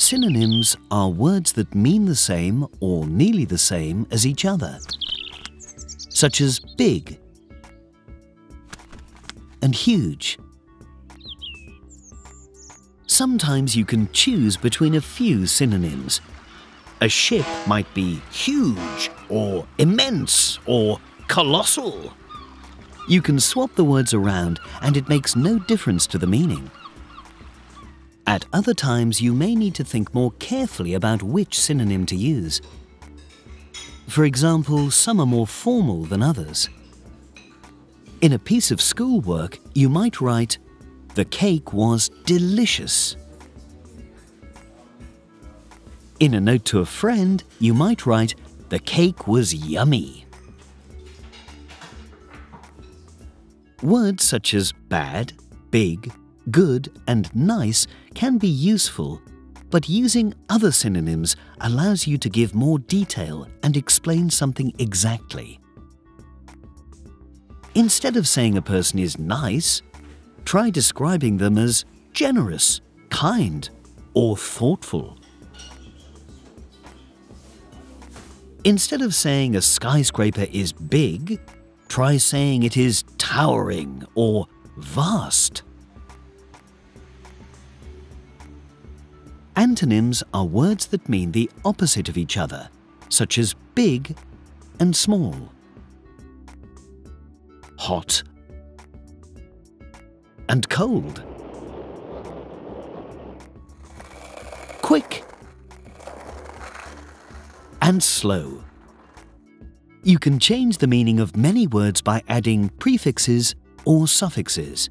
Synonyms are words that mean the same or nearly the same as each other, such as big and huge. Sometimes you can choose between a few synonyms. A ship might be huge or immense or colossal. You can swap the words around and it makes no difference to the meaning. At other times, you may need to think more carefully about which synonym to use. For example, some are more formal than others. In a piece of schoolwork, you might write, "The cake was delicious." In a note to a friend, you might write, "The cake was yummy." Words such as bad, big, good, and nice can be useful, but using other synonyms allows you to give more detail and explain something exactly. Instead of saying a person is nice, try describing them as generous, kind, or thoughtful. Instead of saying a skyscraper is big, try saying it is towering or vast. Antonyms are words that mean the opposite of each other, such as big and small, hot and cold, quick and slow. You can change the meaning of many words by adding prefixes or suffixes.